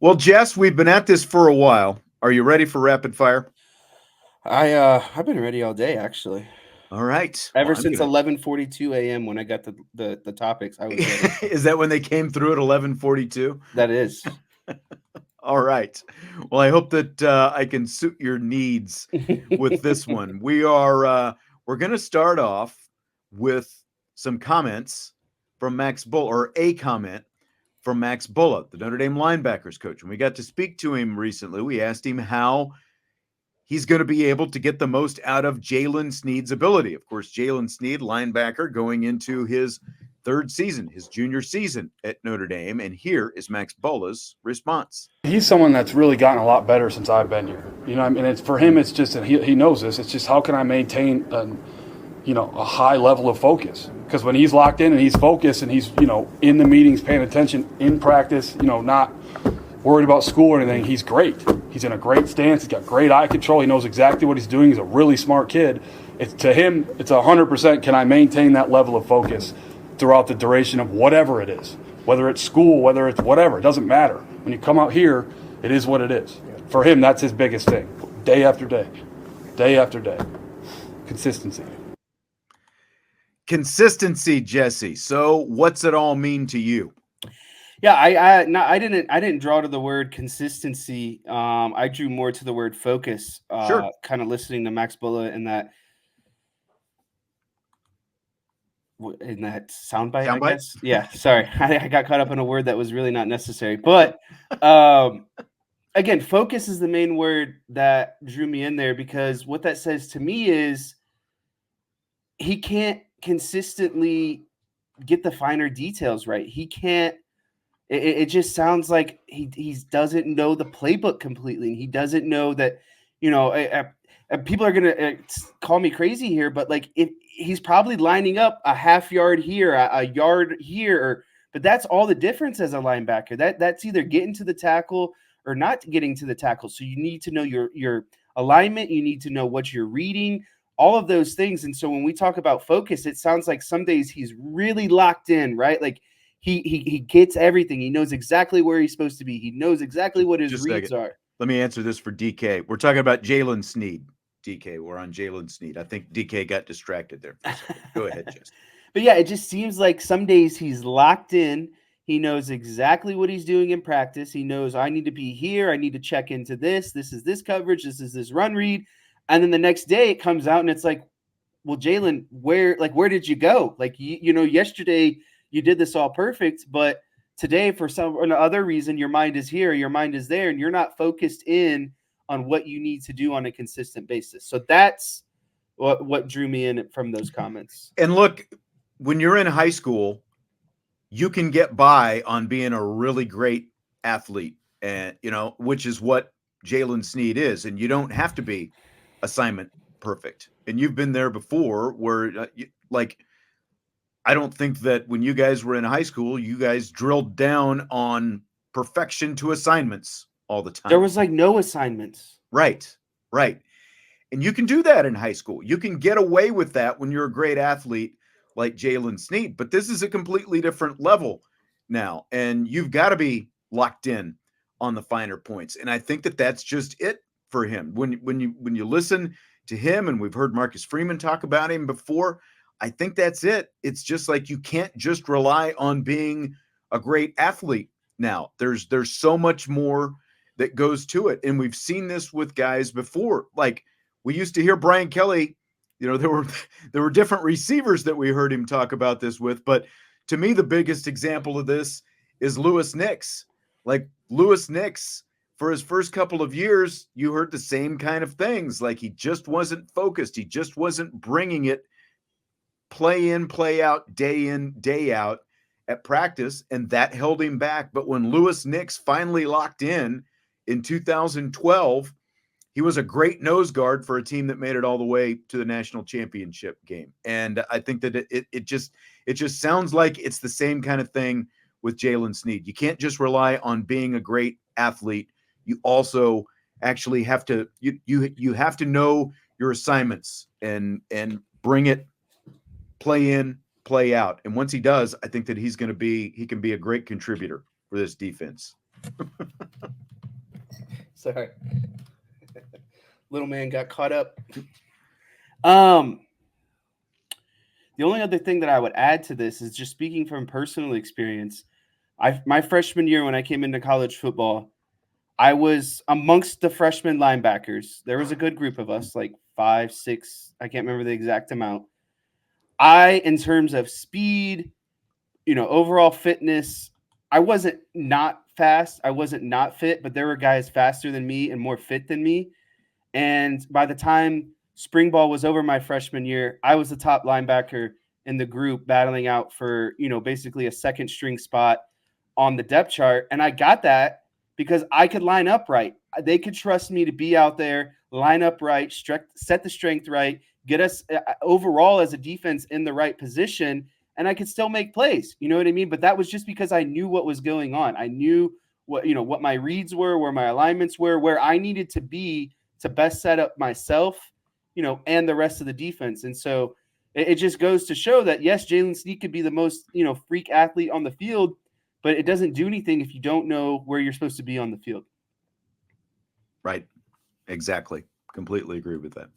Well, Jess, we've been at this for a while. Are you ready for rapid fire? I've been ready all day actually. All right. Well, Ever I'm since gonna. 11:42 a.m. when I got the topics, I was ready. Is that when they came through at 11:42? That is. All right. Well, I hope that I can suit your needs with this one. We're going to start off with some comments from Max Bullough, or a comment from Max Bullough, the Notre Dame linebackers coach. When we got to speak to him recently, we asked him how he's going to be able to get the most out of Jaylen Sneed's ability. Of course, Jaylen Sneed, linebacker, going into his third season, his junior season at Notre Dame. And here is Max Bullough's response. He's someone that's really gotten a lot better since I've been here. I mean, it's for him. It's just, and he knows this. It's just how can I maintain a high level of focus? Because when he's locked in and he's focused and he's in the meetings, paying attention in practice, not worried about school or anything, he's great. He's in a great stance. He's got great eye control. He knows exactly what he's doing. He's a really smart kid. To him, it's 100%. Can I maintain that level of focus throughout the duration of whatever it is? Whether it's school, whether it's whatever, it doesn't matter. When you come out here, it is what it is. For him, that's his biggest thing. Day after day, day after day. Consistency. Consistency, Jesse. So what's it all mean to you? Yeah, I didn't draw to the word consistency. I drew more to the word focus. Sure. Kind of listening to Max Bullough in that soundbite, I guess. Yeah, sorry, I got caught up in a word that was really not necessary. But again, focus is the main word that drew me in there, because what that says to me is he can't consistently get the finer details right. He can't. It just sounds like he doesn't know the playbook completely, and he doesn't know that, people are gonna call me crazy here, but like if he's probably lining up a half yard here, a yard here, but that's all the difference as a linebacker. That's either getting to the tackle or not getting to the tackle. So you need to know your alignment. You need to know what you're reading, all of those things. And so when we talk about focus, it sounds like some days he's really locked in, right? Like he gets everything. He knows exactly where he's supposed to be. He knows exactly what his reads are. Let me answer this for DK. We're talking about Jaylen Sneed. DK, we're on Jaylen Sneed. I think DK got distracted there. Go ahead, Jess. But yeah, it just seems like some days he's locked in. He knows exactly what he's doing in practice. He knows I need to be here. I need to check into this. This is this coverage. This is this run read. And then the next day it comes out and it's like, well, Jaylen, where did you go? Like, yesterday you did this all perfect, but today for some other reason, your mind is here, your mind is there, and you're not focused in on what you need to do on a consistent basis. So that's what drew me in from those comments. And look, when you're in high school, you can get by on being a really great athlete, and which is what Jaylen Sneed is. And you don't have to be assignment perfect. And you've been there before, where I don't think that when you guys were in high school, you guys drilled down on perfection to assignments all the time. There was like no assignments. Right. And you can do that in high school. You can get away with that when you're a great athlete like Jaylen Sneed. But this is a completely different level now, and you've got to be locked in on the finer points. And I think that that's just it for him. When you listen to him, and we've heard Marcus Freeman talk about him before, I think that's it. It's just like you can't just rely on being a great athlete now. There's so much more that goes to it. And we've seen this with guys before. Like we used to hear Brian Kelly, there were different receivers that we heard him talk about this with. But to me, the biggest example of this is Louis Nix. Like Louis Nix, for his first couple of years, you heard the same kind of things. Like he just wasn't focused. He just wasn't bringing it play in, play out, day in, day out at practice, and that held him back. But when Louis Nix finally locked in 2012, he was a great nose guard for a team that made it all the way to the national championship game. And I think that it just sounds like it's the same kind of thing with Jaylen Sneed. You can't just rely on being a great athlete. You also actually have to you have to know your assignments and bring it, play in, play out. And once he does, I think that he can be a great contributor for this defense. Sorry. Little man got caught up. The only other thing that I would add to this is just speaking from personal experience. My freshman year when I came into college football, I was amongst the freshman linebackers. There was a good group of us, like 5, 6. I can't remember the exact amount. In terms of speed, overall fitness, I wasn't not fast. I wasn't not fit, but there were guys faster than me and more fit than me. And by the time spring ball was over my freshman year, I was the top linebacker in the group battling out for, basically a second string spot on the depth chart. And I got that because I could line up right. They could trust me to be out there, line up right, set the strength right, get us overall as a defense in the right position, and I could still make plays. You know what I mean? But that was just because I knew what was going on. I knew what my reads were, where my alignments were, where I needed to be to best set up myself, and the rest of the defense. And so it just goes to show that, yes, Jaylen Sneed could be the most, freak athlete on the field, but it doesn't do anything if you don't know where you're supposed to be on the field. Right. Exactly. Completely agree with that.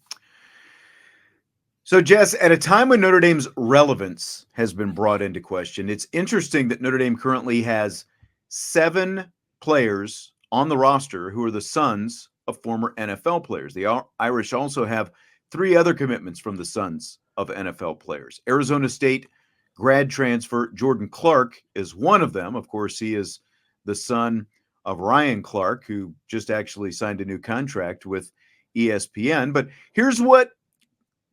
So, Jess, at a time when Notre Dame's relevance has been brought into question, it's interesting that Notre Dame currently has 7 players on the roster who are the sons of former NFL players. The Irish also have 3 other commitments from the sons of NFL players. Arizona State grad transfer Jordan Clark is one of them. Of course, he is the son of Ryan Clark, who just actually signed a new contract with ESPN. But here's what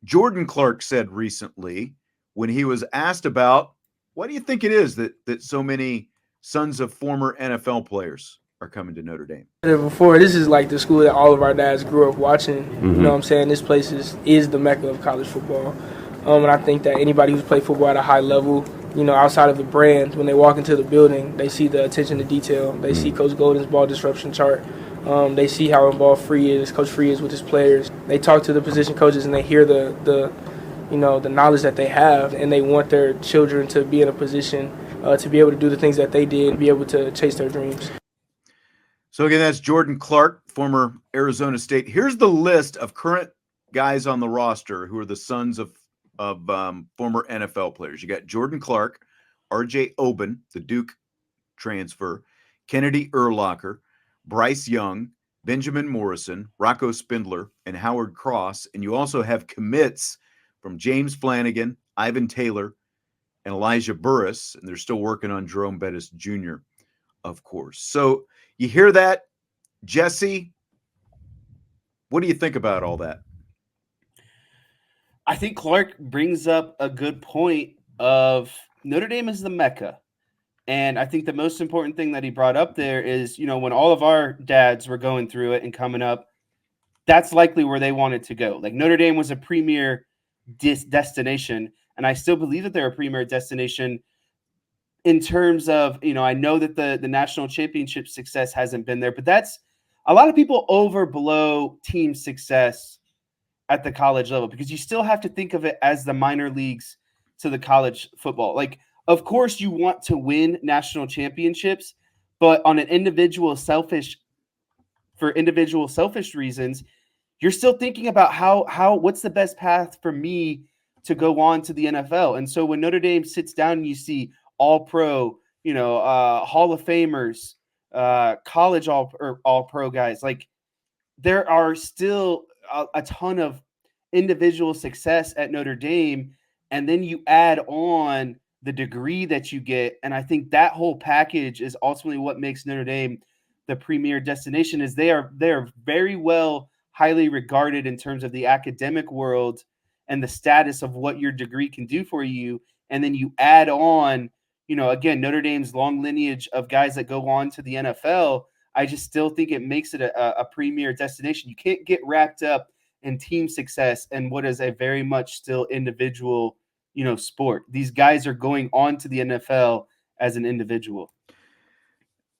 Jordan Clark said recently when he was asked about, what do you think it is that so many sons of former NFL players are coming to Notre Dame? Before, this is like the school that all of our dads grew up watching. Mm-hmm. You know what I'm saying? This place is the mecca of college football. And I think that anybody who's played football at a high level, outside of the brand, when they walk into the building, they see the attention to detail. They see Coach Golden's ball disruption chart. They see how involved Coach Free is with his players. They talk to the position coaches and they hear the knowledge that they have, and they want their children to be in a position to be able to do the things that they did, be able to chase their dreams. So again, that's Jordan Clark, former Arizona State. Here's the list of current guys on the roster who are the sons of former NFL players. You got Jordan Clark, R.J. Oben, the Duke transfer, Kennedy Urlacher, Bryce Young, Benjamin Morrison, Rocco Spindler, and Howard Cross. And you also have commits from James Flanagan, Ivan Taylor, and Elijah Burris. And they're still working on Jerome Bettis Jr., of course. So you hear that, Jesse? What do you think about all that? I think Clark brings up a good point of Notre Dame is the mecca. And I think the most important thing that he brought up there is, when all of our dads were going through it and coming up, that's likely where they wanted to go. Like, Notre Dame was a premier destination, and I still believe that they're a premier destination in terms of, I know that the national championship success hasn't been there, but that's a lot of people blow team success at the college level, because you still have to think of it as the minor leagues to the college football. Like, of course you want to win national championships, but on an individual selfish reasons, you're still thinking about what's the best path for me to go on to the NFL. And so when Notre Dame sits down and you see all pro, Hall of Famers, college all pro guys, like, there are still a ton of individual success at Notre Dame, and then you add on the degree that you get, and I think that whole package is ultimately what makes Notre Dame the premier destination. Is they are very well highly regarded in terms of the academic world and the status of what your degree can do for you, and then you add on, again, Notre Dame's long lineage of guys that go on to the NFL. I just still think it makes it a premier destination. You can't get wrapped up in team success and what is a very much still individual, sport. These guys are going on to the NFL as an individual.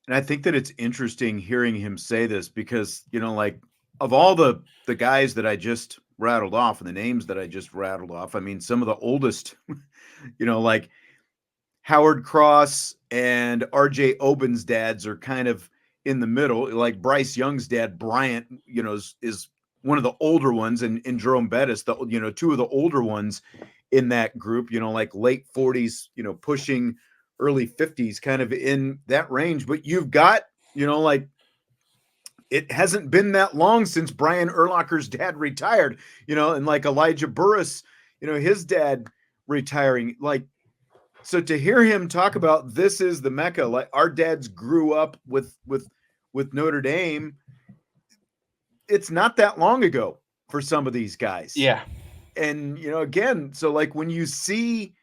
And I think that it's interesting hearing him say this because, like, of all the guys that I just rattled off and the names that I just rattled off, I mean, some of the oldest, like Howard Cross and R.J. Oben's dads are kind of in the middle, like Bryce Young's dad, Bryant, is one of the older ones, and Jerome Bettis, two of the older ones in that group, like late 40s, pushing early 50s, kind of in that range. But you've got, like, it hasn't been that long since Brian Urlacher's dad retired, and like Elijah Burris, his dad retiring. Like, so to hear him talk about this is the Mecca, like our dads grew up with Notre Dame, it's not that long ago for some of these guys. Yeah. And, again, so like when you see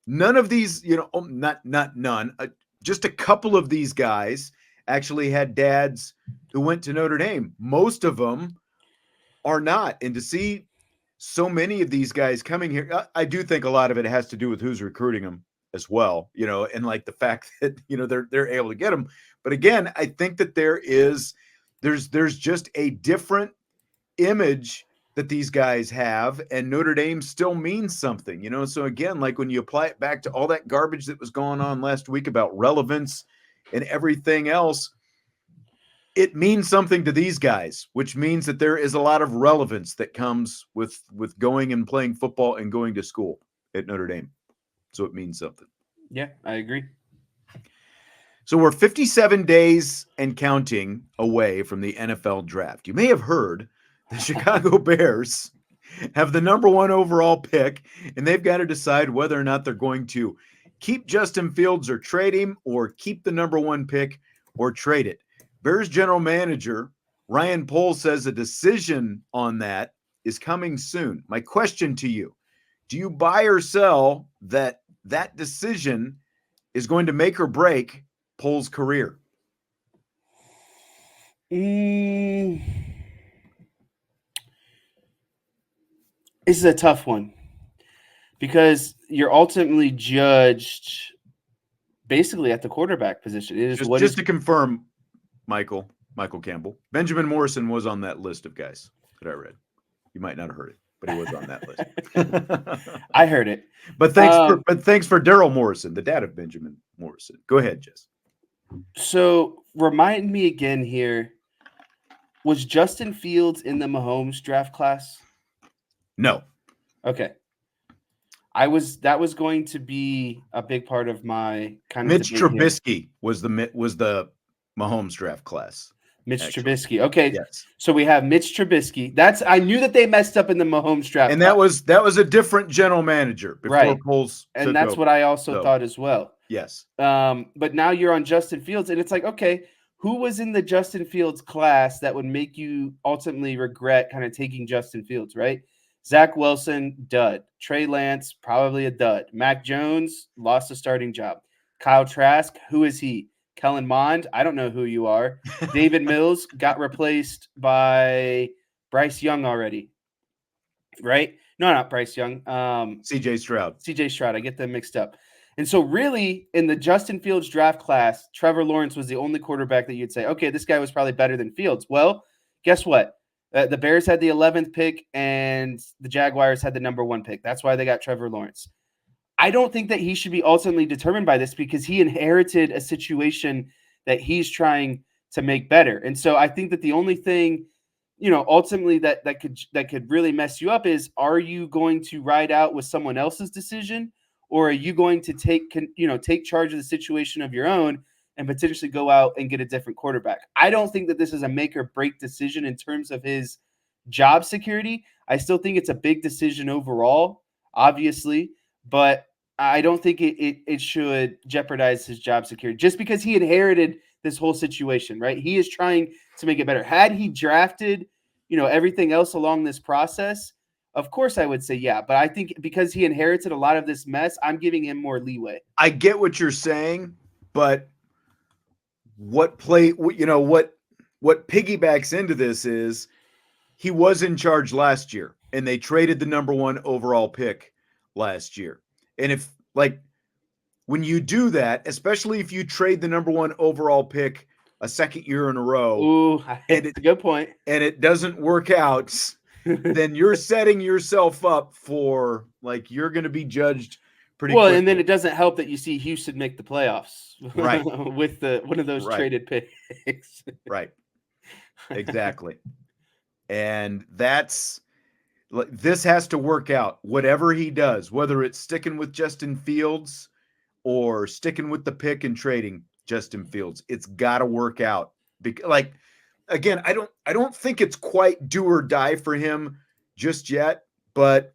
none of these, not none, just a couple of these guys actually had dads who went to Notre Dame. Most of them are not. And to see so many of these guys coming here, I do think a lot of it has to do with who's recruiting them as well, and like the fact that, they're able to get them. But again, I think that there's just a different image that these guys have, and Notre Dame still means something, so again, like when you apply it back to all that garbage that was going on last week about relevance and everything else, it means something to these guys, which means that there is a lot of relevance that comes with going and playing football and going to school at Notre Dame. So it means something. Yeah, I agree. So we're 57 days and counting away from the NFL draft. You may have heard the Chicago Bears have the number 1 overall pick, and they've got to decide whether or not they're going to keep Justin Fields or trade him, or keep the number 1 pick or trade it. Bears general manager Ryan Poles says a decision on that is coming soon. My question to you, do you buy or sell that decision is going to make or break Poles' career? This is a tough one because you're ultimately judged basically at the quarterback position. It is just to confirm, Michael Campbell, Benjamin Morrison was on that list of guys that I read. You might not have heard it, but he was on that list. I heard it. But thanks for Daryl Morrison, the dad of Benjamin Morrison. Go ahead, Jess. So remind me again here. Was Justin Fields in the Mahomes draft class? No. Okay. That was going to be a big part of my kind of Mitch Trubisky was the Mahomes draft class. Mitch Trubisky. Okay. Yes. So we have Mitch Trubisky. I knew that they messed up in the Mahomes draft. And that was a different general manager before Poles took and that's over. what I also thought as well. Yes. But now you're on Justin Fields, and it's like, okay, who was in the Justin Fields class that would make you ultimately regret kind of taking Justin Fields, right? Zach Wilson, dud. Trey Lance, probably a dud. Mac Jones, lost a starting job. Kyle Trask, who is he? Kellen Mond, I don't know who you are. David Mills got replaced by Bryce Young already, right? No, not Bryce Young. CJ Stroud. I get them mixed up. And so really, in the Justin Fields draft class, Trevor Lawrence was the only quarterback that you'd say, okay, this guy was probably better than Fields. Well, guess what? The Bears had the 11th pick, and the Jaguars had the number 1 pick. That's why they got Trevor Lawrence. I don't think that he should be ultimately determined by this because he inherited a situation that he's trying to make better. And so I think that the only thing, ultimately that could really mess you up is, are you going to ride out with someone else's decision, or are you going to take charge of the situation of your own and potentially go out and get a different quarterback? I don't think that this is a make or break decision in terms of his job security. I still think it's a big decision overall, obviously, but I don't think it should jeopardize his job security just because he inherited this whole situation, right? He is trying to make it better. Had he drafted, everything else along this process, of course I would say yeah. But I think because he inherited a lot of this mess, I'm giving him more leeway. I get what you're saying, but what piggybacks into this is he was in charge last year, and they traded the number 1 overall pick last year. And if, when you do that, especially if you trade the number 1 overall pick a second year in a row, ooh, it's a good point, and it doesn't work out, then you're setting yourself up for, you're going to be judged pretty Well, quickly. and then it doesn't help that you see Houston make the playoffs, Right. with one of those Right. traded picks. Right. Exactly. And this has to work out. Whatever he does, whether it's sticking with Justin Fields or sticking with the pick and trading Justin Fields, it's got to work out. Like, again, I don't think it's quite do or die for him just yet, but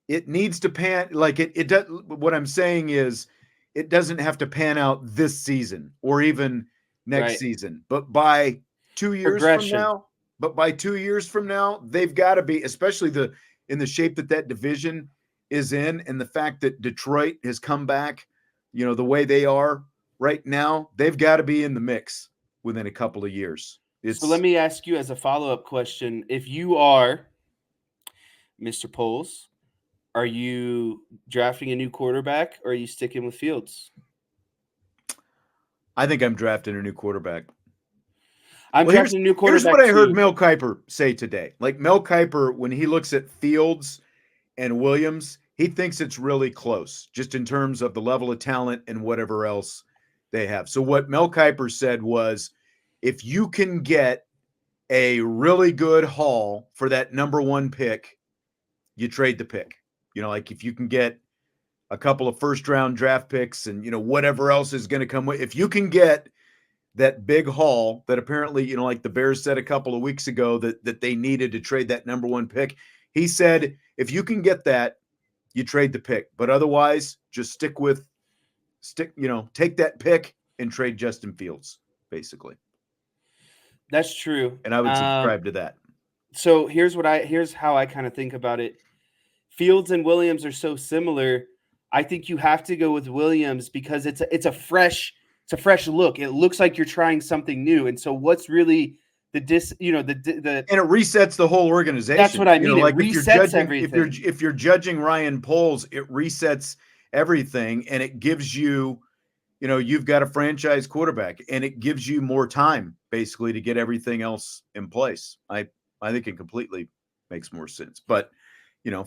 it needs to pan. Like it does. What I'm saying is, it doesn't have to pan out this season or even next Right. season, but by 2 years from now. But by 2 years from now, they've got to be, especially in the shape that division is in, and the fact that Detroit has come back, the way they are right now, they've got to be in the mix within a couple of years. So let me ask you as a follow-up question: if you are Mr. Poles, are you drafting a new quarterback or are you sticking with Fields? I think I'm drafting a new quarterback. I'm drafting a new quarterback. Here's what I heard Mel Kiper say today. Like, Mel Kiper, when he looks at Fields and Williams, he thinks it's really close, just in terms of the level of talent and whatever else they have. So what Mel Kiper said was, if you can get a really good haul for that number 1 pick, you trade the pick. Like, if you can get a couple of first-round draft picks and, whatever else is going to come with, if you can get that big haul that apparently, like the Bears said a couple of weeks ago that they needed to trade that number 1 pick. He said, if you can get that, you trade the pick. But otherwise, just take that pick and trade Justin Fields, basically. That's true. And I would subscribe to that. So here's how I kind of think about it. Fields and Williams are so similar. I think you have to go with Williams because it's a fresh look. It looks like you're trying something new. And so what's really and it resets the whole organization. That's what I mean. Like, it resets everything. If you're judging Ryan Poles, it resets everything, and it gives you, you've got a franchise quarterback, and it gives you more time basically to get everything else in place. I think it completely makes more sense. But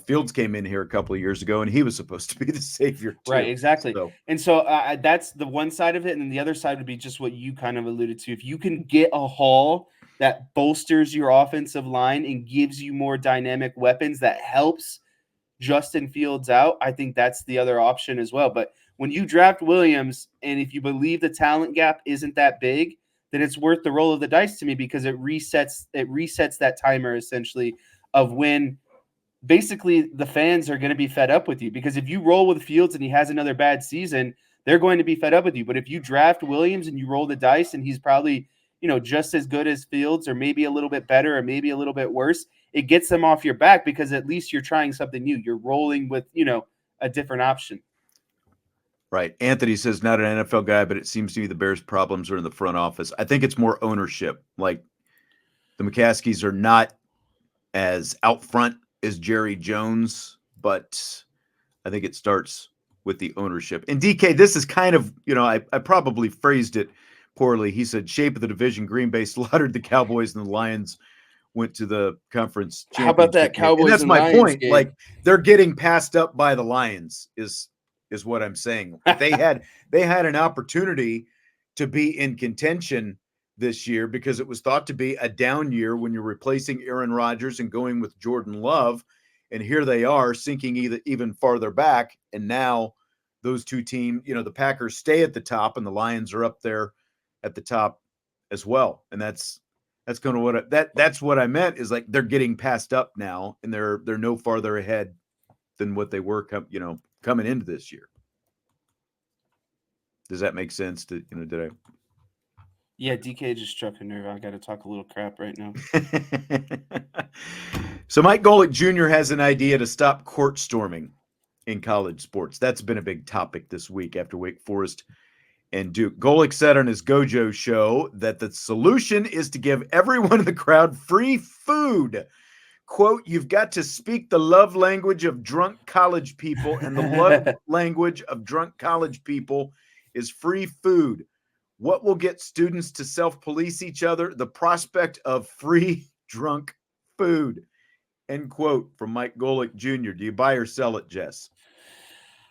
Fields came in here a couple of years ago, and he was supposed to be the savior too. Right, exactly. And so that's the one side of it, and then the other side would be just what you kind of alluded to. If you can get a haul that bolsters your offensive line and gives you more dynamic weapons that helps Justin Fields out, I think that's the other option as well. But when you draft Williams, and if you believe the talent gap isn't that big, then it's worth the roll of the dice to me, because it resets that timer essentially of when basically the fans are going to be fed up with you. Because if you roll with Fields and he has another bad season, they're going to be fed up with you. But if you draft Williams and you roll the dice and he's probably, just as good as Fields, or maybe a little bit better, or maybe a little bit worse, it gets them off your back, because at least you're trying something new. You're rolling with, a different option. Right. Anthony says, not an NFL guy, but it seems to me the Bears' problems are in the front office. I think it's more ownership. Like, the McCaskies are not as out front as Jerry Jones, but I think it starts with the ownership. And DK, this is kind of, I probably phrased it poorly. He said, shape of the division, Green Bay slaughtered the Cowboys and the Lions went to the conference championship. How about that Cowboys and that's and my Lions point. game? Like, they're getting passed up by the Lions is what I'm saying. They had an opportunity to be in contention this year, because it was thought to be a down year when you're replacing Aaron Rodgers and going with Jordan Love. And here they are sinking even farther back. And now those two teams, the Packers stay at the top and the Lions are up there at the top as well. And that's kind of that's what I meant, is like, they're getting passed up now, and they're no farther ahead than what they were coming into this year. Does that make sense? Did I? Yeah, DK just struck a nerve. I got to talk a little crap right now. So Mike Golic Jr. has an idea to stop court storming in college sports. That's been a big topic this week after Wake Forest and Duke. Golic said on his Gojo show that the solution is to give everyone in the crowd free food. Quote, you've got to speak the love language of drunk college people, and the love language of drunk college people is free food. What will get students to self-police each other? The prospect of free drunk food. End quote from Mike Golic Jr. Do you buy or sell it, Jess?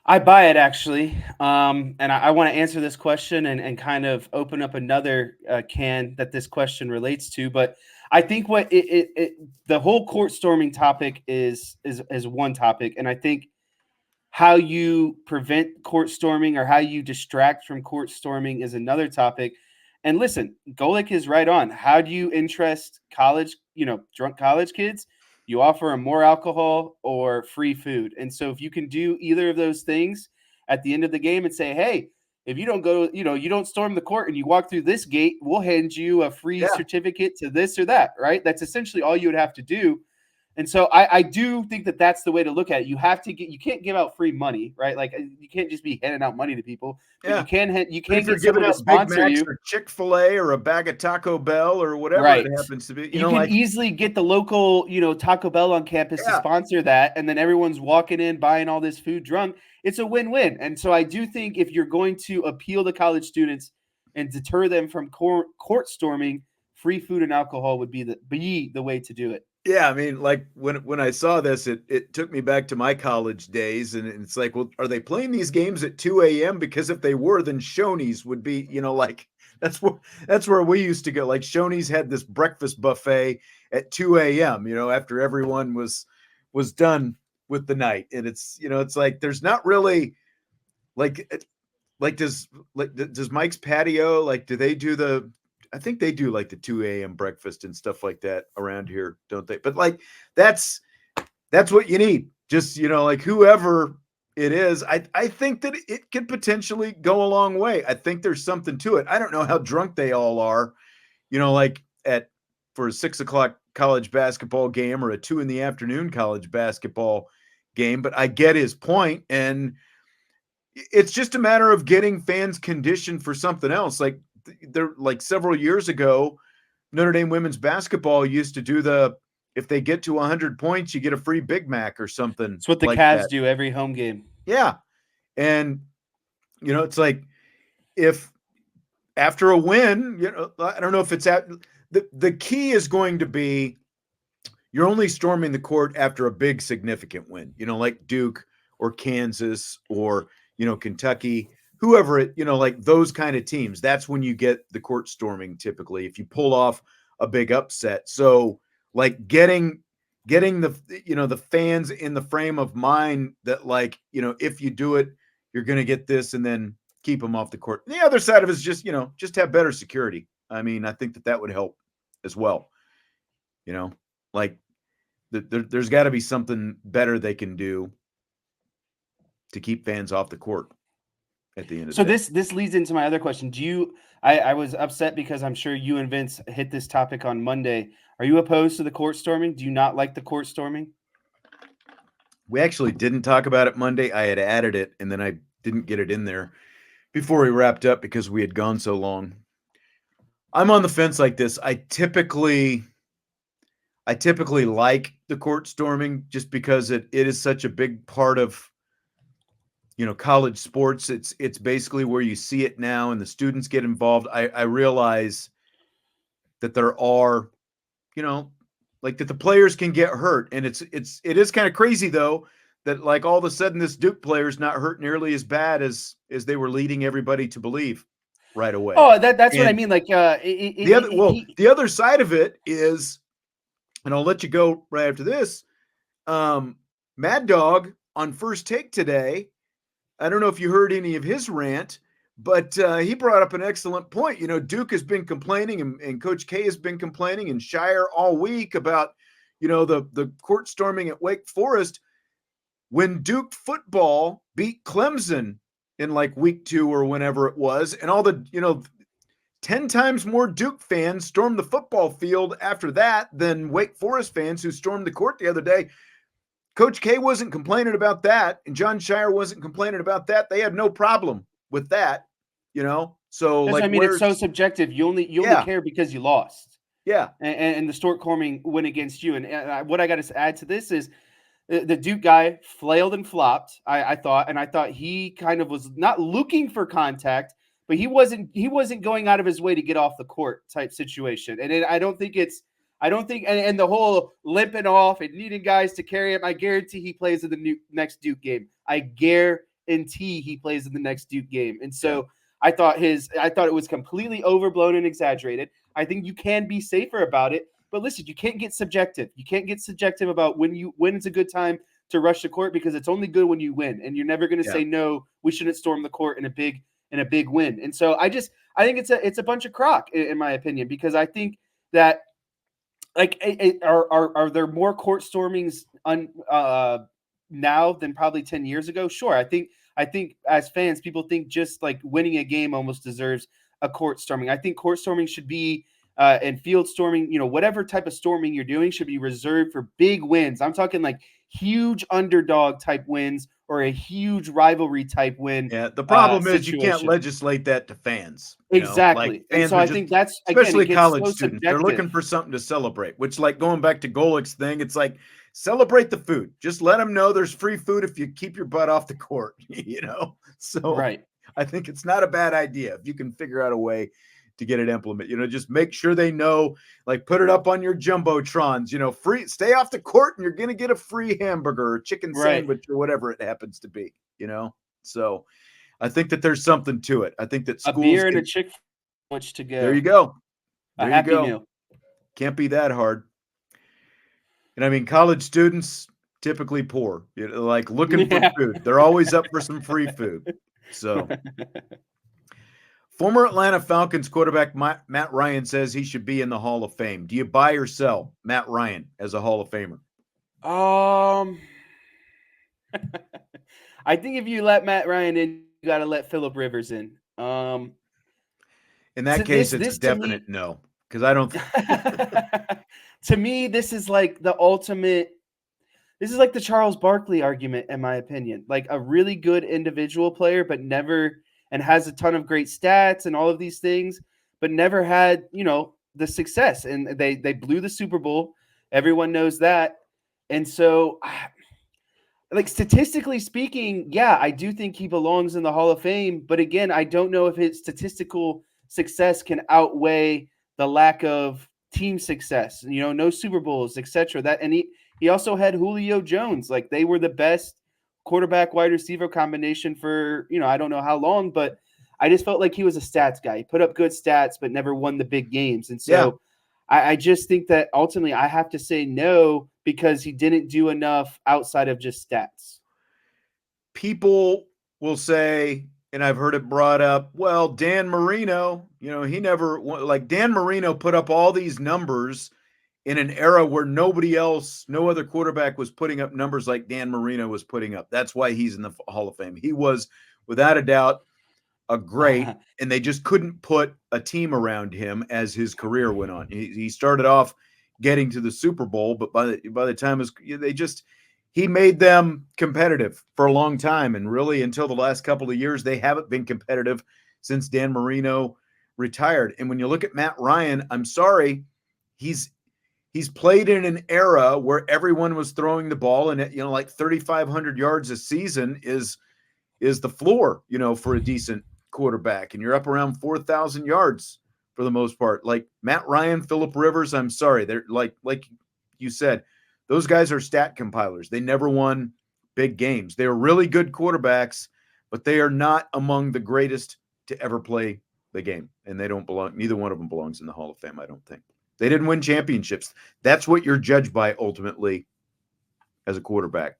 I buy it, actually. And I want to answer this question and kind of open up another can that this question relates to. But I think what the whole court storming topic is one topic. And I think how you prevent court storming or how you distract from court storming is another topic. And listen, Golic is right on. How do you interest college, drunk college kids? You offer them more alcohol or free food. And so if you can do either of those things at the end of the game and say, hey, if you don't go, you don't storm the court and you walk through this gate, we'll hand you a free certificate to this or that, right? That's essentially all you would have to do. And so I do think that that's the way to look at it. You can't give out free money, right? Like you can't just be handing out money to people. But you can get someone to sponsor you, or Chick-fil-A or a bag of Taco Bell or whatever it happens to be. You can easily get the local, Taco Bell on campus to sponsor that, and then everyone's walking in buying all this food drunk. It's a win-win. And so I do think if you're going to appeal to college students and deter them from court storming, free food and alcohol would be the way to do it. Yeah, I mean, like when I saw this, it took me back to my college days, and it's like, well, are they playing these games at 2 a.m.? Because if they were, then Shoney's would be, like that's where we used to go. Like Shoney's had this breakfast buffet at 2 a.m. After everyone was done with the night, and it's it's like there's not really does Mike's Patio, do they do I think they do the 2 a.m. breakfast and stuff like that around here, don't they? But that's what you need. Just, whoever it is, I think that it could potentially go a long way. I think there's something to it. I don't know how drunk they all are, for a 6 o'clock college basketball game or a 2 p.m. college basketball game, but I get his point. And it's just a matter of getting fans conditioned for something else. Several years ago, Notre Dame women's basketball used to do if they get to 100 points, you get a free Big Mac or something. It's what the Cavs do every home game. Yeah. And, it's like if after a win, I don't know if it's the key is going to be you're only storming the court after a big significant win, like Duke or Kansas or, Kentucky. Whoever it, those kind of teams, that's when you get the court storming typically, if you pull off a big upset. So getting the, the fans in the frame of mind that if you do it, you're going to get this, and then keep them off the court. And the other side of it is just have better security. I mean, I think that would help as well. There's got to be something better they can do to keep fans off the court. At the end of so this leads into my other question. I was upset because I'm sure you and Vince hit this topic on Monday. Are you opposed to the court storming? Do you not like the court storming? We actually didn't talk about it Monday. I had added it, and then I didn't get it in there before we wrapped up because we had gone so long. I'm on the fence like this. I typically like the court storming just because it is such a big part of college sports. It's basically where you see it now, and the students get involved. I realize that there are, that the players can get hurt, and it is kind of crazy though that all of a sudden this Duke player is not hurt nearly as bad as they were leading everybody to believe right away. Oh, that's what I mean. The other side of it is, and I'll let you go right after this. Mad Dog on First Take today. I don't know if you heard any of his rant, but he brought up an excellent point. Duke has been complaining, and Coach K has been complaining, and Shire all week about, the court storming at Wake Forest. When Duke football beat Clemson in week 2 or whenever it was, and all the, 10 times more Duke fans stormed the football field after that than Wake Forest fans who stormed the court the other day. Coach K wasn't complaining about that, and John Shire wasn't complaining about that. They had no problem with that, So it's so subjective. You only care because you lost. Yeah, and the storm storming went against you. And what I got to add to this is the Duke guy flailed and flopped. I thought he kind of was not looking for contact, but he wasn't going out of his way to get off the court type situation. And I don't think and the whole limping off and needing guys to carry him, I guarantee he plays in the next Duke game. I guarantee guarantee he plays in the next Duke game. And so I thought it was completely overblown and exaggerated. I think you can be safer about it, but listen, you can't get subjective. You can't get subjective about when it's a good time to rush the court, because it's only good when you win, and you're never going to say no, we shouldn't storm the court in a big win. And so I think it's a bunch of crock in my opinion, because I think that like are there more court stormings now than probably 10 years ago? Sure. I think as fans, people think just like winning a game almost deserves a court storming. I think court storming should be and field storming, whatever type of storming you're doing should be reserved for big wins. I'm talking like huge underdog type wins or a huge rivalry type win. Yeah, the problem is you can't legislate that to fans. Exactly. Like, fans and so I think that's, especially again, college so students, subjective. they're looking for something to celebrate, which, like, going back to Golic's thing, it's like, celebrate the food. Just let them know there's free food if you keep your butt off the court, So right. I think it's not a bad idea if you can figure out a way to get it implemented. Just make sure they know, like, put it up on your jumbotrons, free, stay off the court and you're going to get a free hamburger or chicken sandwich or whatever it happens to be, So I think that there's something to it. I think that schools a beer and a chick sandwich to go. There you go. A happy meal. Can't be that hard. And I mean, college students typically poor, like looking for food. They're always up for some free food. So former Atlanta Falcons quarterback Matt Ryan says he should be in the Hall of Fame. Do you buy or sell Matt Ryan as a Hall of Famer? I think if you let Matt Ryan in, you got to let Phillip Rivers in. In that case, it's a definite no, because I don't. To me, this is like the ultimate. This is like the Charles Barkley argument, in my opinion. Like a really good individual player, but never, and has a ton of great stats and all of these things, but never had, the success. And they blew the Super Bowl. Everyone knows that. And so, like, statistically speaking, yeah, I do think he belongs in the Hall of Fame. But again, I don't know if his statistical success can outweigh the lack of team success, no Super Bowls, etc. And he also had Julio Jones. Like, they were the best quarterback wide receiver combination for, I don't know how long, but I just felt like he was a stats guy. He put up good stats, but never won the big games. And so I just think that ultimately I have to say no, because he didn't do enough outside of just stats. People will say, and I've heard it brought up, well, Dan Marino, he never, like, Dan Marino put up all these numbers in an era where no other quarterback was putting up numbers like Dan Marino was putting up. That's why he's in the Hall of Fame. He was, without a doubt, a great, and they just couldn't put a team around him as his career went on. He started off getting to the Super Bowl, but by the time he made them competitive for a long time. And really, until the last couple of years, they haven't been competitive since Dan Marino retired. And when you look at Matt Ryan, I'm sorry, he's played in an era where everyone was throwing the ball, and like 3,500 yards a season is the floor, for a decent quarterback. And you're up around 4,000 yards for the most part. Like Matt Ryan, Phillip Rivers, I'm sorry, they're like you said, those guys are stat compilers. They never won big games. They're really good quarterbacks, but they are not among the greatest to ever play the game. And they don't belong. Neither one of them belongs in the Hall of Fame, I don't think. They didn't win championships. That's what you're judged by ultimately as a quarterback,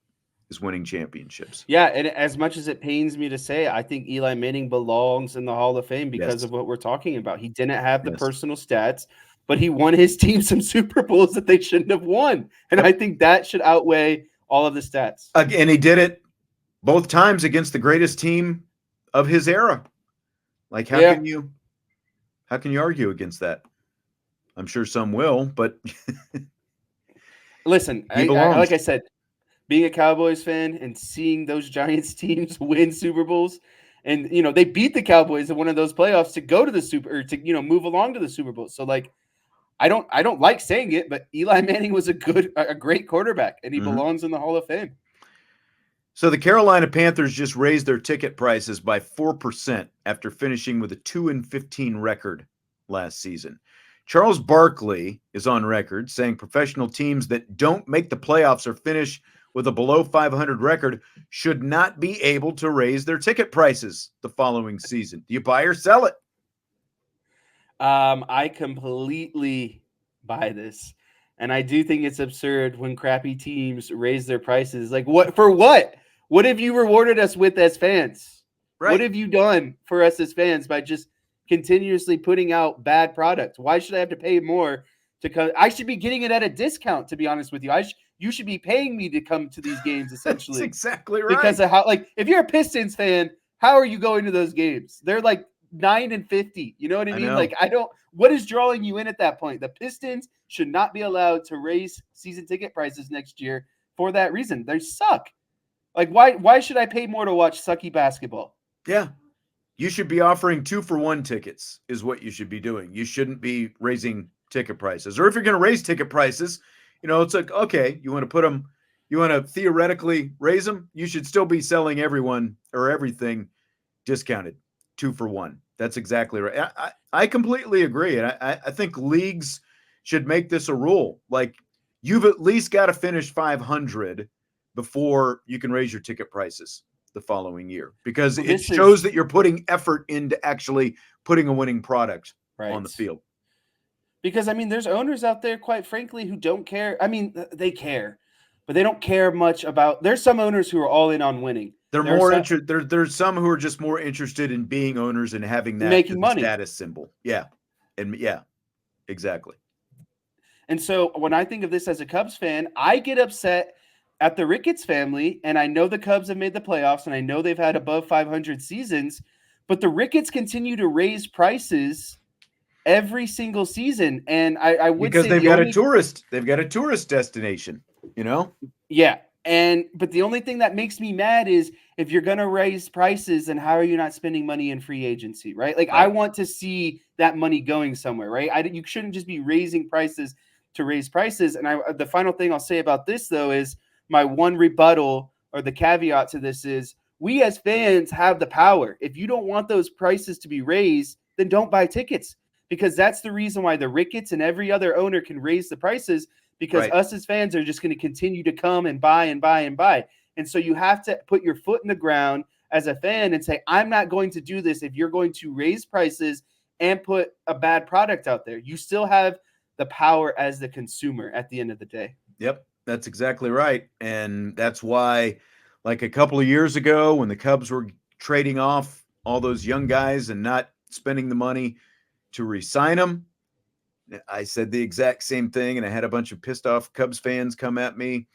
is winning championships. Yeah, and as much as it pains me to say, I think Eli Manning belongs in the Hall of Fame because of what we're talking about. He didn't have the personal stats, but he won his team some Super Bowls that they shouldn't have won. And I think that should outweigh all of the stats. And he did it both times against the greatest team of his era. Like, how can you argue against that? I'm sure some will, but listen, like I said, being a Cowboys fan and seeing those Giants teams win Super Bowls, and they beat the Cowboys in one of those playoffs to go to the Super, or to move along to the Super Bowl. So like, I don't like saying it, but Eli Manning was a great quarterback, and he belongs in the Hall of Fame. So the Carolina Panthers just raised their ticket prices by 4% after finishing with a 2-15 record last season. Charles Barkley is on record saying professional teams that don't make the playoffs or finish with a below 500 record should not be able to raise their ticket prices the following season. Do you buy or sell it? I completely buy this. And I do think it's absurd when crappy teams raise their prices. Like, what for what? What have you rewarded us with as fans? Right. What have you done for us as fans by just continuously putting out bad products? Why should I have to pay more to come? I should be getting it at a discount, to be honest with you. You should be paying me to come to these games, essentially. That's exactly right. Because of how, like, if you're a Pistons fan, how are you going to those games? They're like 9-50. You know what I mean? Like, what is drawing you in at that point? The Pistons should not be allowed to raise season ticket prices next year for that reason. They suck. Like, why should I pay more to watch sucky basketball? Yeah. You should be offering 2-for-1 tickets is what you should be doing. You shouldn't be raising ticket prices. Or if you're going to raise ticket prices, it's like, okay, you want to theoretically raise them, you should still be selling everyone or everything discounted 2-for-1. That's exactly right. I completely agree. And I think leagues should make this a rule. Like, you've at least got to finish 500 before you can raise your ticket prices the following year, because it shows that you're putting effort into actually putting a winning product on the field. Because, I mean, there's owners out there, quite frankly, who don't care. I mean, they care, but they don't care much about – there's some owners who are all in on winning. There's some who are just more interested in being owners and having that making money status symbol. Yeah. And yeah, exactly. And so when I think of this as a Cubs fan, I get upset at the Ricketts family, and I know the Cubs have made the playoffs, and I know they've had above 500 seasons, but the Ricketts continue to raise prices every single season. And I would because say they've got a tourist destination, Yeah. But the only thing that makes me mad is if you're going to raise prices, then how are you not spending money in free agency, right? Like, right. I want to see that money going somewhere, right? You shouldn't just be raising prices to raise prices. And the final thing I'll say about this, though, is my one rebuttal or the caveat to this is we as fans have the power. If you don't want those prices to be raised, then don't buy tickets, because that's the reason why the Ricketts and every other owner can raise the prices, because us as fans are just going to continue to come and buy and buy and buy. And so you have to put your foot in the ground as a fan and say, I'm not going to do this if you're going to raise prices and put a bad product out there. You still have the power as the consumer at the end of the day. Yep. That's exactly right. And that's why, like a couple of years ago, when the Cubs were trading off all those young guys and not spending the money to re-sign them, I said the exact same thing. And I had a bunch of pissed off Cubs fans come at me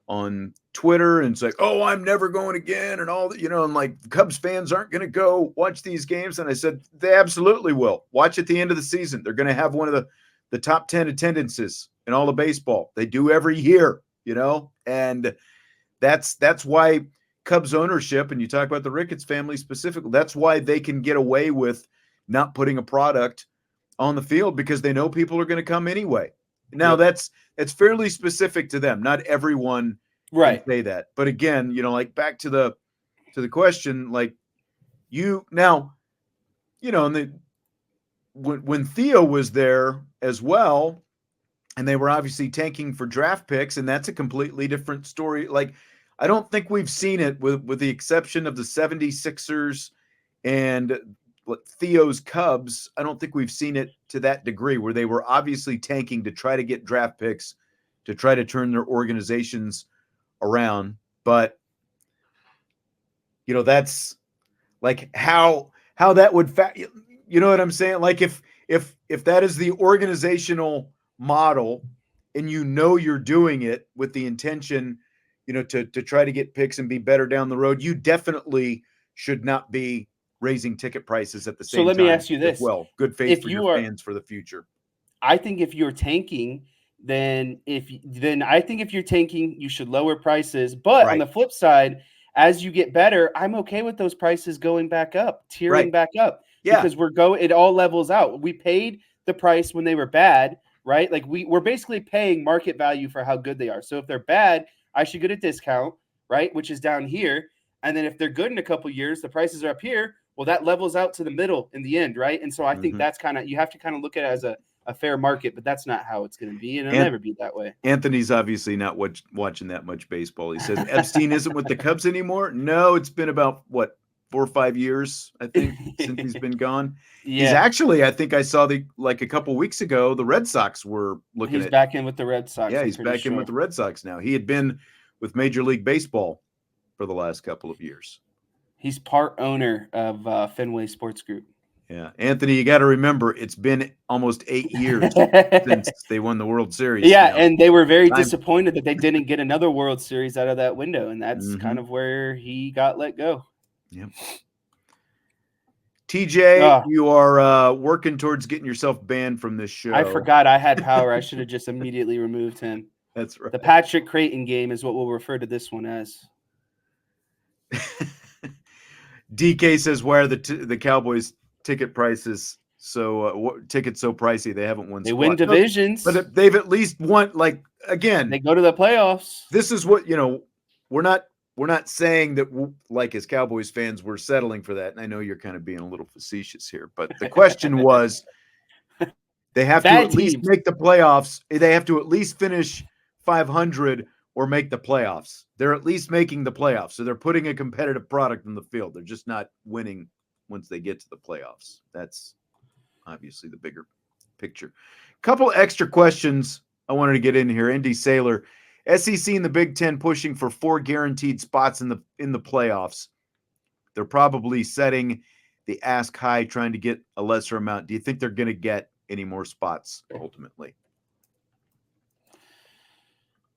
on Twitter and it's like, oh, I'm never going again. And all that, and like, Cubs fans aren't going to go watch these games. And I said, they absolutely will. Watch at the end of the season. They're going to have one of the top 10 attendances in all of baseball. They do every year, and that's why Cubs ownership, and you talk about the Ricketts family specifically, that's why they can get away with not putting a product on the field, because they know people are going to come anyway. Now that's fairly specific to them. Not everyone can say that. But again, like back to the question, like when Theo was there as well, and they were obviously tanking for draft picks, and that's a completely different story. Like, I don't think we've seen it with the exception of the 76ers and Theo's Cubs. I don't think we've seen it to that degree where they were obviously tanking to try to get draft picks to try to turn their organizations around. But, that's like how that would you know what I'm saying? Like if that is the organizational model and you're doing it with the intention, to try to get picks and be better down the road, you definitely should not be raising ticket prices at the same time. So let me ask you this. Well, good faith for your fans for the future. I think if you're tanking, then I think if you're tanking, you should lower prices. But on the flip side, as you get better, I'm okay with those prices going back up, tiering back up. Yeah. Because it all levels out. We paid the price when they were bad, right? Like we're basically paying market value for how good they are. So if they're bad, I should get a discount, right? Which is down here. And then if they're good in a couple of years, the prices are up here. Well, that levels out to the middle in the end, right? And so I think that's you have to kind of look at it as a a fair market, but that's not how it's going to be, and it'll never be that way. Anthony's obviously not watching that much baseball. He says Epstein isn't with the Cubs anymore. No, it's been about 4 or 5 years, I think, since he's been gone. Yeah. He's actually, I think I saw a couple weeks ago, the Red Sox were looking He's back in with the Red Sox. Yeah, he's back in with the Red Sox now. He had been with Major League Baseball for the last couple of years. He's part owner of Fenway Sports Group. Yeah. Anthony, you got to remember, it's been almost 8 years since they won the World Series. Yeah, and they were very disappointed that they didn't get another World Series out of that window, and that's kind of where he got let go. Yep. TJ, you are working towards getting yourself banned from this show. I forgot I had power. I should have just immediately removed him. That's right. The Patrick Creighton game is what we'll refer to this one as. DK says, "Why are the Cowboys ticket prices tickets so pricey? They haven't won. They win divisions, but they've at least won. Like again, they go to the playoffs. This is what We're not saying that, like, as Cowboys fans, we're settling for that. And I know you're kind of being a little facetious here, but the question was, they have to at least make the playoffs. They have to at least finish 500 or make the playoffs. They're at least making the playoffs. So they're putting a competitive product in the field. They're just not winning once they get to the playoffs. That's obviously the bigger picture. Couple extra questions I wanted to get in here. Indy Sailor, SEC and the Big Ten pushing for 4 guaranteed spots in the playoffs. They're probably setting the ask high, trying to get a lesser amount. Do you think they're going to get any more spots ultimately?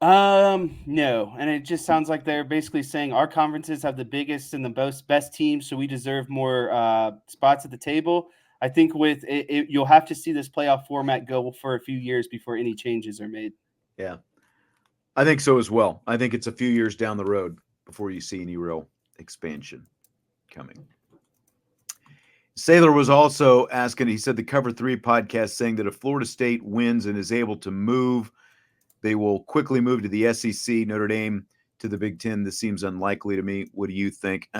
No. And it just sounds like they're basically saying our conferences have the biggest and the best teams, so we deserve more spots at the table. I think with it, you'll have to see this playoff format go for a few years before any changes are made. Yeah. I think so as well. I think it's a few years down the road before you see any real expansion coming. Sailor was also asking, he said the Cover 3 podcast saying that if Florida State wins and is able to move, they will quickly move to the SEC, Notre Dame to the Big Ten. This seems unlikely to me. What do you think?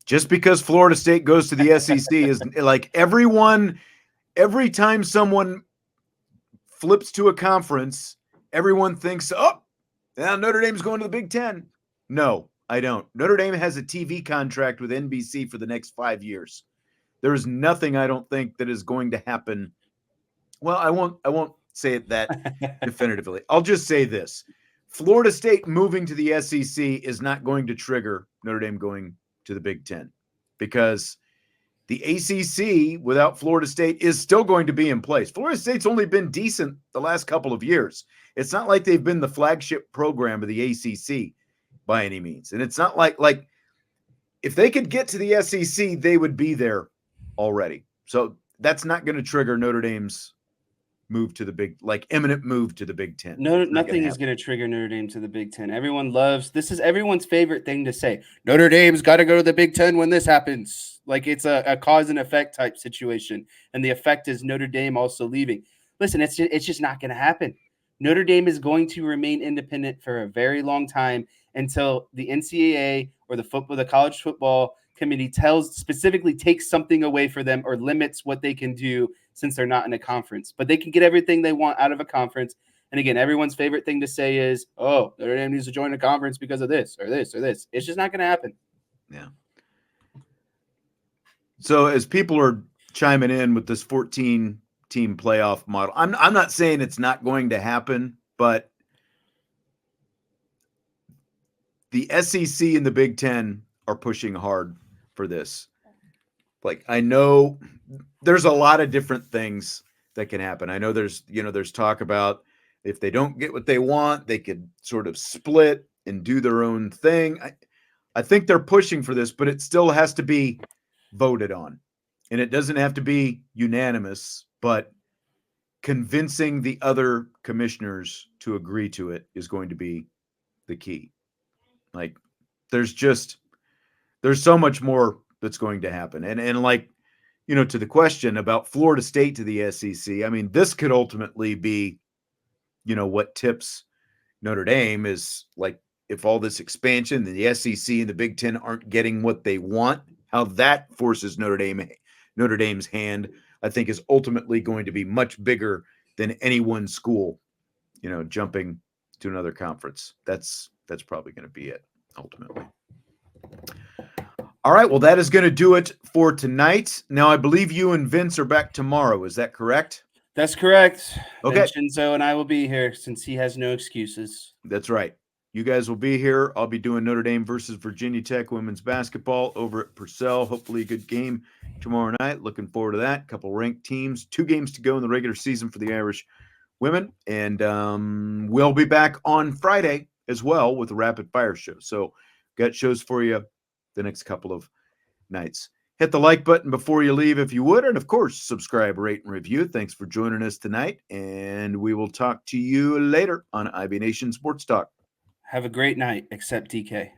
Just because Florida State goes to the SEC is like every time someone flips to a conference, everyone thinks, oh, now Notre Dame's going to the Big Ten. No, I don't. Notre Dame has a TV contract with NBC for the next 5 years. There is nothing I don't think that is going to happen. Well, I won't say it that definitively. I'll just say this. Florida State moving to the SEC is not going to trigger Notre Dame going to the Big Ten because the ACC without Florida State is still going to be in place. Florida State's only been decent the last couple of years. It's not like they've been the flagship program of the ACC by any means. And it's not like if they could get to the SEC, they would be there already. So that's not going to trigger Notre Dame's move to the imminent move to the Big Ten. No, nothing is going to trigger Notre Dame to the Big Ten. This is everyone's favorite thing to say. Notre Dame's got to go to the Big Ten when this happens. Like it's a cause and effect type situation. And the effect is Notre Dame also leaving. Listen, it's just not going to happen. Notre Dame is going to remain independent for a very long time until the NCAA or the college football committee specifically takes something away for them or limits what they can do since they're not in a conference. But they can get everything they want out of a conference. And again, everyone's favorite thing to say is, oh, Notre Dame needs to join a conference because of this or this or this. It's just not going to happen. Yeah. So as people are chiming in with this 14-team playoff model, I'm not saying it's not going to happen, but the SEC and the Big Ten are pushing hard for this. Like, I know there's a lot of different things that can happen. I know there's talk about if they don't get what they want, they could sort of split and do their own thing. I think they're pushing for this, but it still has to be voted on. And it doesn't have to be unanimous, but convincing the other commissioners to agree to it is going to be the key. Like, there's so much more that's going to happen. And like, to the question about Florida State to the SEC, I mean, this could ultimately be, what tips Notre Dame is like, if all this expansion, then the SEC and the Big Ten aren't getting what they want, how that forces Notre Dame's hand I think is ultimately going to be much bigger than any one school, jumping to another conference. That's probably going to be it ultimately. All right, well, that is going to do it for tonight. Now, I believe you and Vince are back tomorrow. Is that correct? That's correct. Okay. Shinzo and I will be here since he has no excuses. That's right. You guys will be here. I'll be doing Notre Dame versus Virginia Tech women's basketball over at Purcell. Hopefully a good game tomorrow night. Looking forward to that. A couple ranked teams. 2 games to go in the regular season for the Irish women. And we'll be back on Friday as well with a rapid fire show. So got shows for you the next couple of nights. Hit the like button before you leave if you would. And, of course, subscribe, rate, and review. Thanks for joining us tonight. And we will talk to you later on IB Nation Sports Talk. Have a great night, except DK.